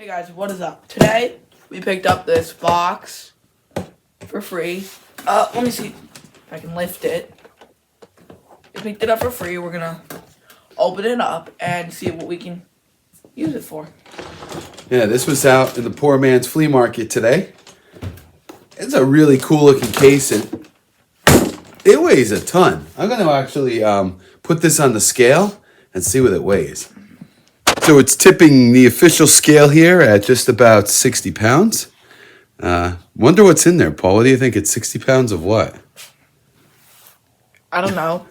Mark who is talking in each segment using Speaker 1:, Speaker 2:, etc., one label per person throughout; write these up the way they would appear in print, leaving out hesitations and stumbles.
Speaker 1: Hey guys, what is up? Today, we picked up this box for free. Let me see if I can lift it. We picked it up for free. We're gonna open it up and see what we can use it for.
Speaker 2: Yeah, this was out in the poor man's flea market today. It's a really cool looking case and it weighs a ton. I'm going to actually put this on the scale and see what it weighs. So it's tipping the official scale here at just about 60 pounds. Wonder what's in there, Paul. What do you think? It's 60 pounds of what?
Speaker 1: I don't know.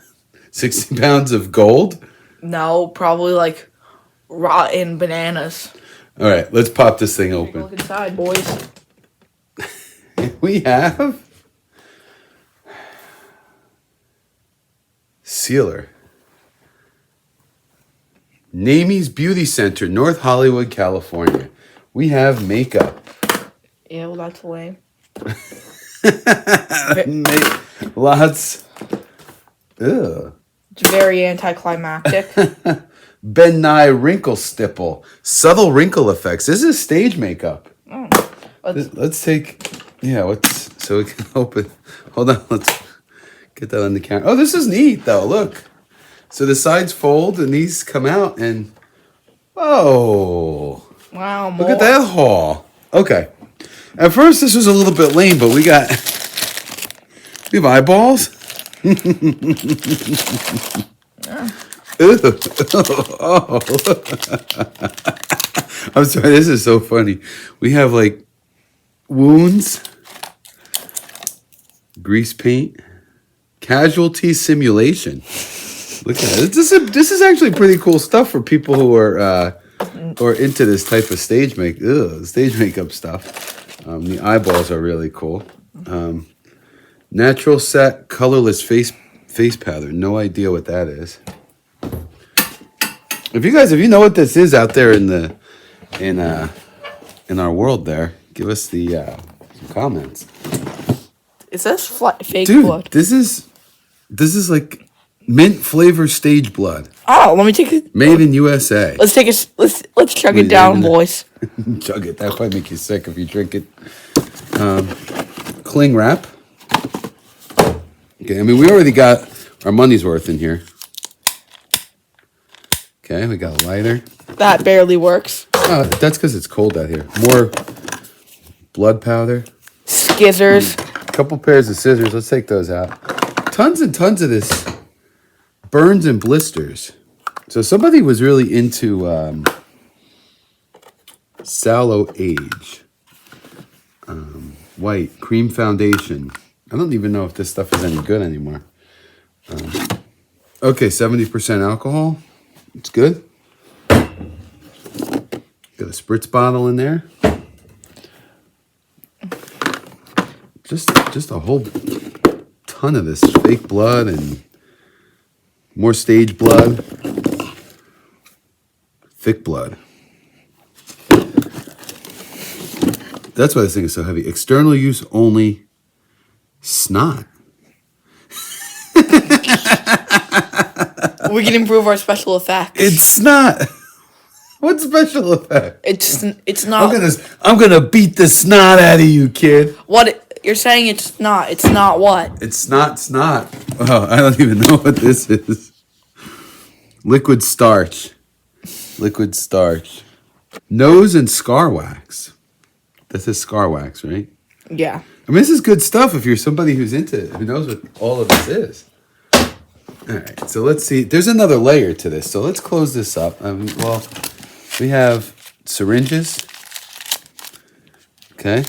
Speaker 2: 60 pounds of gold?
Speaker 1: No, probably like rotten bananas.
Speaker 2: All right, let's pop this thing
Speaker 1: Take a
Speaker 2: open.
Speaker 1: look inside, boys.
Speaker 2: We have sealer. Namie's Beauty Center, North Hollywood, California. We have makeup.
Speaker 1: Yeah, well, that's lame.
Speaker 2: Lots. Ugh.
Speaker 1: It's very anticlimactic.
Speaker 2: Ben Nye Wrinkle Stipple. Subtle wrinkle effects. This is stage makeup. Let's take. Yeah, so we can open. Hold on, let's get that on the camera. Oh, this is neat though. Look. So the sides fold and these come out and. Oh.
Speaker 1: Wow,
Speaker 2: Look at that haul. Okay. At first this was a little bit lame, but we have eyeballs. Oh. I'm sorry, this is so funny. We have like wounds, grease paint, casualty simulation. Look at that. This is actually pretty cool stuff for people who are into this type of stage makeup stuff. The eyeballs are really cool. Natural set colorless face powder. No idea what that is. If you know what this is out there in our world, there, give us the some comments.
Speaker 1: Is this fake
Speaker 2: Dude,
Speaker 1: blood?
Speaker 2: this is like mint flavor stage blood.
Speaker 1: Oh, let me take it.
Speaker 2: Made in USA.
Speaker 1: Let's chug it down, boys.
Speaker 2: Chug it. That might make you sick if you drink it. Cling wrap. Okay, I mean we already got our money's worth in here. Okay, we got a lighter.
Speaker 1: That barely works.
Speaker 2: Oh, that's because it's cold out here. More blood powder.
Speaker 1: Skizzers.
Speaker 2: A couple pairs of scissors. Let's take those out. Tons and tons of this. Burns and blisters. So somebody was really into sallow age. White cream foundation. I don't even know if this stuff is any good anymore. Okay, 70% alcohol. It's good. Got a spritz bottle in there. Just a whole ton of this fake blood and more stage blood. Thick blood. That's why this thing is so heavy. External use only. Snot.
Speaker 1: We can improve our special effects.
Speaker 2: It's not. What special effect?
Speaker 1: It's not.
Speaker 2: I'm gonna beat the snot out of you, kid.
Speaker 1: What you're saying? It's not. It's not what?
Speaker 2: It's not snot. Oh, I don't even know what this is. Liquid starch. Liquid starch. Nose and scar wax. This is scar wax, right?
Speaker 1: Yeah.
Speaker 2: I mean, this is good stuff if you're somebody who's into it, who knows what all of this is. All right, so let's see. There's another layer to this, so let's close this up. We have syringes. Okay.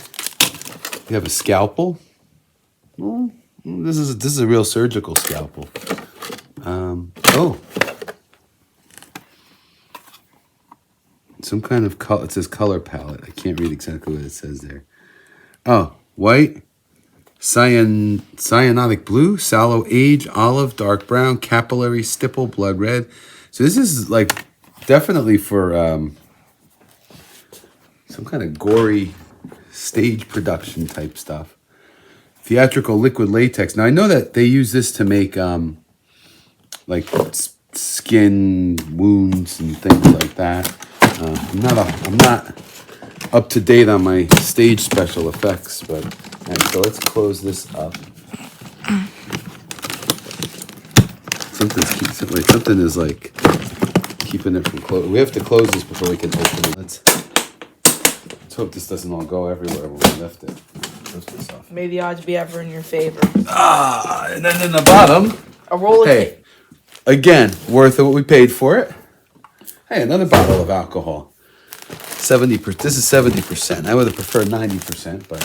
Speaker 2: We have a scalpel. Well, this is a real surgical scalpel. Some kind of color. It says color palette. I can't read exactly what it says there. Oh, white, cyanotic blue, sallow age, olive, dark brown, capillary, stipple, blood red. So this is like definitely for some kind of gory stage production type stuff. Theatrical liquid latex. Now I know that they use this to make like skin wounds and things like that. I'm not up to date on my stage special effects. But all right, so let's close this up. Something is like keeping it from close. We have to close this before we can open it. Let's hope this doesn't all go everywhere when we lift it. Close this off.
Speaker 1: May the odds be ever in your favor.
Speaker 2: And then in the bottom,
Speaker 1: a roll of tape.
Speaker 2: Again, worth of what we paid for it. Hey, another bottle of alcohol. 70%. This is 70%. I would have preferred 90%, but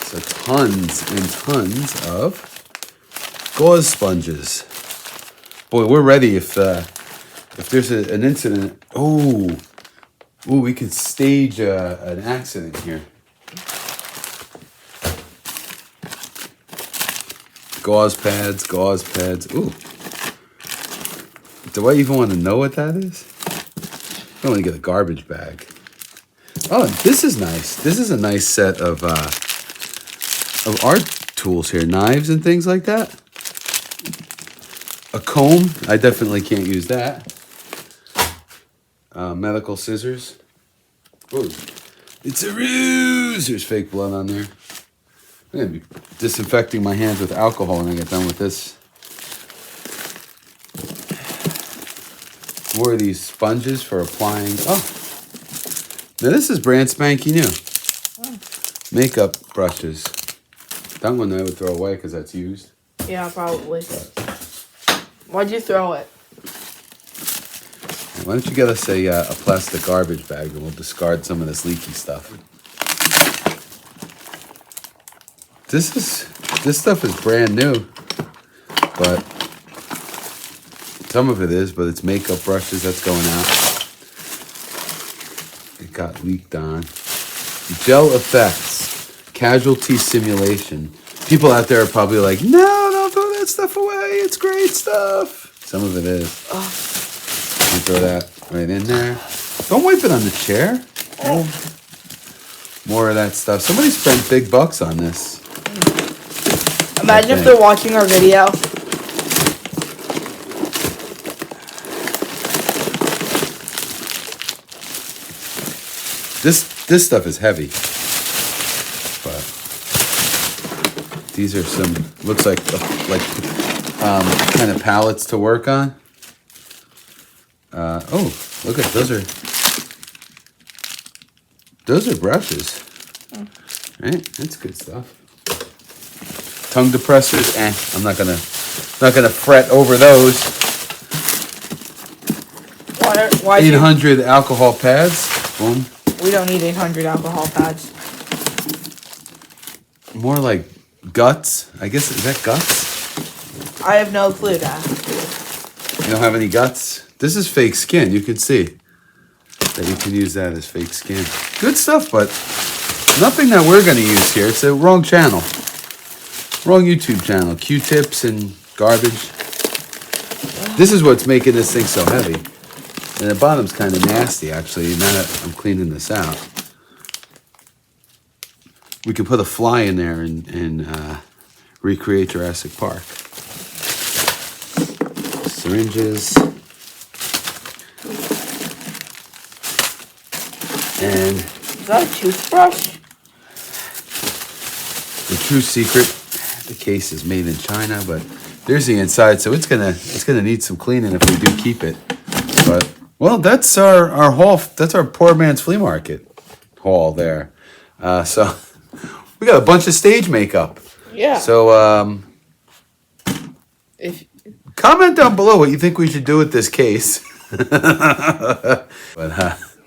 Speaker 2: so tons and tons of gauze sponges. Boy, we're ready if there's an incident. Oh, we could stage an accident here. Gauze pads. Ooh. Do I even want to know what that is? I want to get a garbage bag. Oh, this is nice. This is a nice set of art tools here. Knives and things like that. A comb. I definitely can't use that. Medical scissors. Ooh. It's a ruse. There's fake blood on there. I'm going to be disinfecting my hands with alcohol when I get done with this. More of these sponges for applying. Oh, now this is brand spanky new. Makeup brushes. That one I would throw away because that's used.
Speaker 1: Yeah, probably. Why'd you throw it?
Speaker 2: Why don't you get us a plastic garbage bag and we'll discard some of this leaky stuff. This stuff is brand new, but some of it is, but it's makeup brushes that's going out. It got leaked on. Gel effects, casualty simulation. People out there are probably like, no, don't throw that stuff away. It's great stuff. Some of it is. You throw that right in there. Don't wipe it on the chair. Oh. More of that stuff. Somebody spent big bucks on this.
Speaker 1: Imagine if they're watching our video.
Speaker 2: This stuff is heavy, but these are some looks like kind of pallets to work on. Oh, look at those are brushes. Right, that's good stuff. Tongue depressors, I'm not gonna fret over those.
Speaker 1: Why
Speaker 2: 800 alcohol pads. Boom.
Speaker 1: We don't need 800 alcohol pads.
Speaker 2: More like guts. I guess, is that guts?
Speaker 1: I have no clue, Dad.
Speaker 2: You don't have any guts? This is fake skin. You can see that you can use that as fake skin. Good stuff, but nothing that we're going to use here. It's the wrong channel. Wrong YouTube channel. Q-tips and garbage. This is what's making this thing so heavy. And the bottom's kind of nasty, actually, now that I'm cleaning this out. We could put a fly in there and recreate Jurassic Park. Syringes. And
Speaker 1: is that a toothbrush?
Speaker 2: The true secret, the case is made in China, but there's the inside, so it's gonna need some cleaning if we do keep it. But well, that's our haul. That's our poor man's flea market haul there. So we got a bunch of stage makeup.
Speaker 1: Yeah.
Speaker 2: So comment down below what you think we should do with this case. But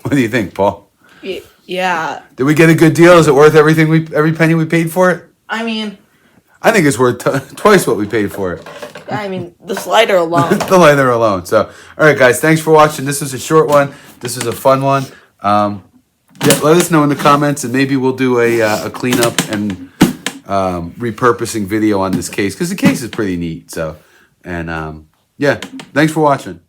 Speaker 2: what do you think, Paul?
Speaker 1: Yeah.
Speaker 2: Did we get a good deal? Is it worth every penny we paid for it?
Speaker 1: I mean,
Speaker 2: I think it's worth twice what we paid for it.
Speaker 1: I mean, the slider alone.
Speaker 2: The lighter alone. So, all right, guys, thanks for watching. This was a short one. This was a fun one. Yeah, let us know in the comments, and maybe we'll do a cleanup and repurposing video on this case because the case is pretty neat. So, and yeah, thanks for watching.